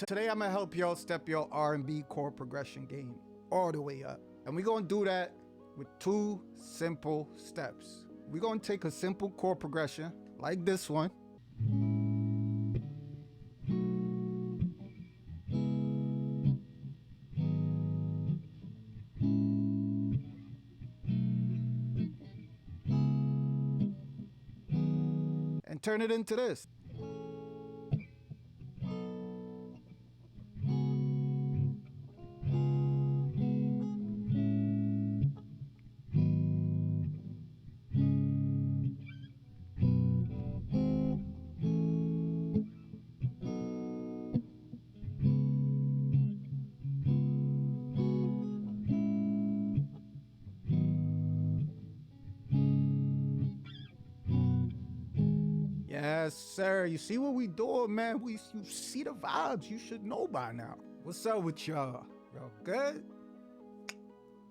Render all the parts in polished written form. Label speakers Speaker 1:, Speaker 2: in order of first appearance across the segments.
Speaker 1: Today I'm gonna help y'all step your R&B chord progression game all the way up. And we're gonna do that with 2 simple steps. We're gonna take a simple chord progression like this one. And turn it into this. Yes, sir. You see what we doing, man? You see the vibes. You should know by now. What's up with y'all? Y'all good?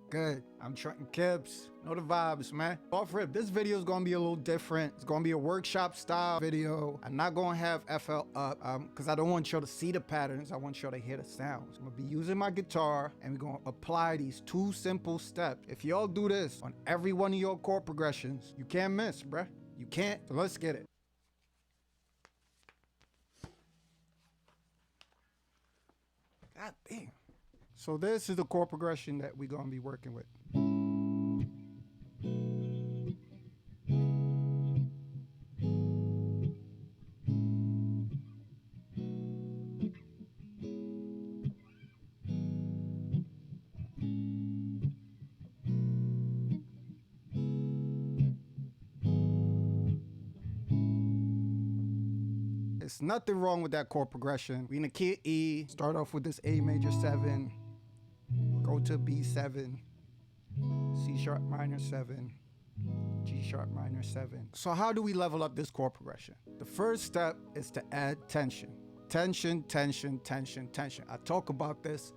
Speaker 1: Good. I'm Trenton Kibbs. Know the vibes, man. Off rip, this video is gonna be a little different. It's gonna be a workshop style video. I'm not gonna have FL up because I don't want y'all to see the patterns. I want y'all to hear the sounds. I'm gonna be using my guitar and we're gonna apply these 2 simple steps. If y'all do this on every one of your chord progressions, you can't miss, bruh. You can't. So let's get it. God damn. So this is the chord progression that we're gonna be working with. There's nothing wrong with that chord progression. We in the key of E, start off with this A major 7, go to B7, C sharp minor 7, G sharp minor 7. So how do we level up this chord progression? The first step is to add tension. Tension, tension, tension, tension. I talk about this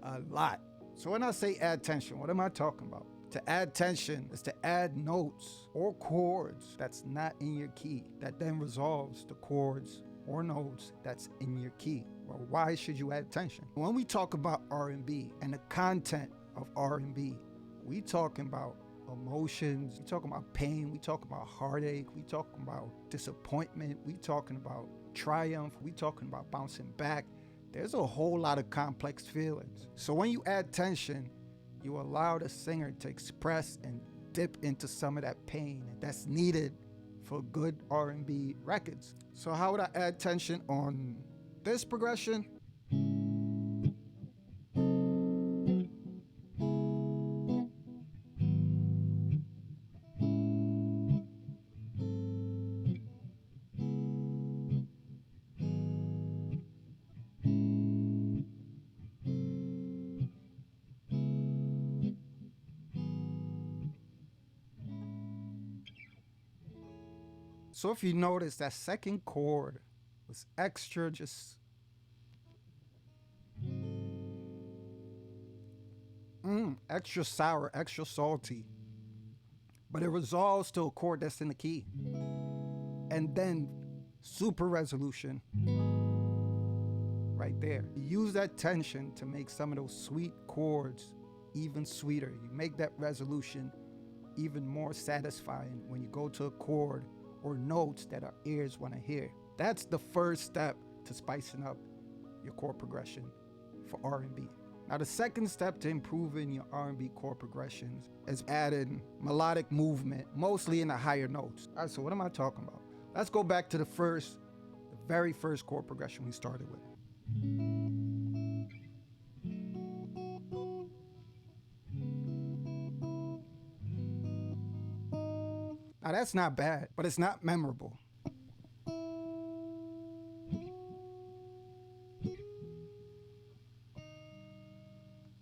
Speaker 1: a lot. So when I say add tension, what am I talking about? To add tension is to add notes or chords that's not in your key, that then resolves the chords or notes that's in your key. Well, why should you add tension? When we talk about R&B and the content of R&B, we talking about emotions, we talking about pain, we talking about heartache, we talking about disappointment, we talking about triumph, we talking about bouncing back. There's a whole lot of complex feelings. So when you add tension, you allow the singer to express and dip into some of that pain that's needed for good R&B records. So how would I add tension on this progression? So if you notice, that second chord was extra just extra sour, extra salty. But it resolves to a chord that's in the key. And then super resolution right there. You use that tension to make some of those sweet chords even sweeter. You make that resolution even more satisfying when you go to a chord or notes that our ears want to hear. That's the first step to spicing up your chord progression for R&B. Now the second step to improving your R&B chord progressions is adding melodic movement, mostly in the higher notes. All right, so what am I talking about? Let's go back to the very first chord progression we started with. Now that's not bad, but it's not memorable.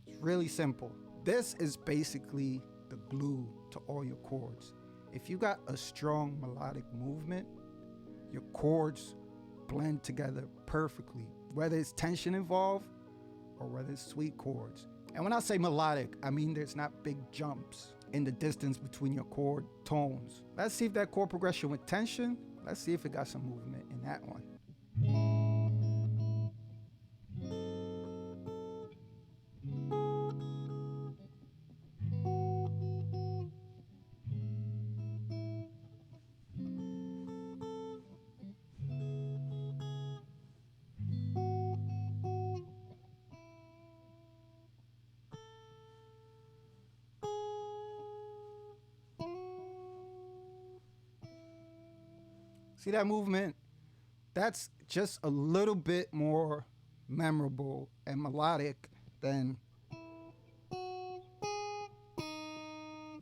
Speaker 1: It's really simple. This is basically the glue to all your chords. If you got a strong melodic movement, your chords blend together perfectly, whether it's tension involved or whether it's sweet chords. And when I say melodic, I mean there's not big jumps in the distance between your chord tones. Let's see if that chord progression with tension, let's see if it got some movement in that one. See that movement? That's just a little bit more memorable and melodic than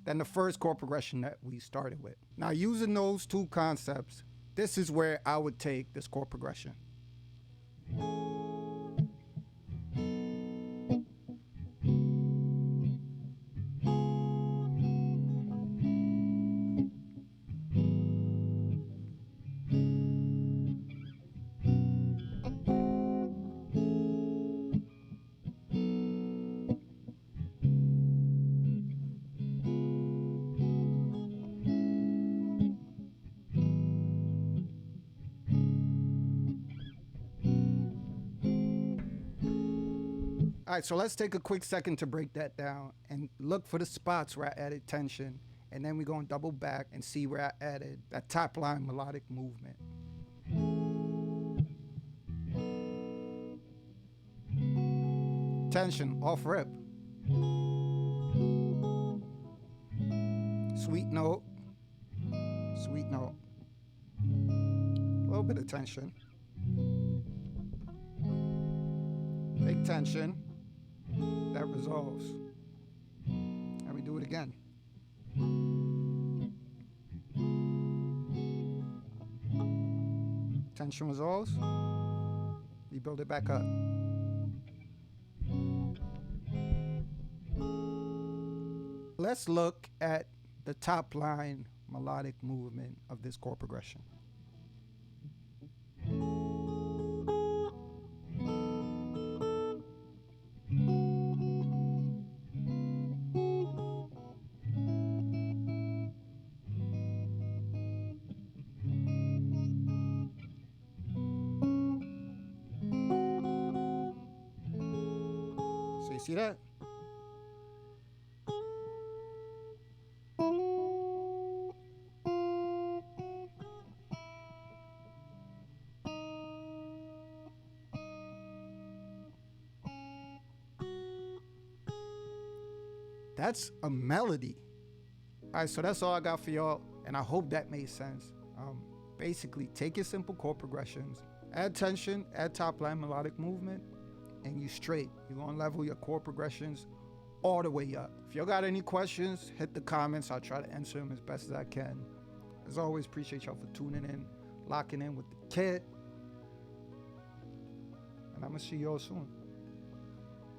Speaker 1: the first chord progression that we started with. Now, using those two concepts, this is where I would take this chord progression. All right, so let's take a quick second to break that down and look for the spots where I added tension, and then we're going to double back and see where I added that top line melodic movement. Tension, off rip. Sweet note, sweet note. A little bit of tension. Big tension. That resolves. And we do it again. Tension resolves. We build it back up. Let's look at the top line melodic movement of this chord progression. So you see that? That's a melody. All right, so that's all I got for y'all, and I hope that made sense. Basically, take your simple chord progressions, add tension, add top line melodic movement, and you straight. You're gonna level your chord progressions all the way up. If y'all got any questions, hit the comments. I'll try to answer them as best as I can. As always, appreciate y'all for tuning in, locking in with the kid, and I'm gonna see y'all soon.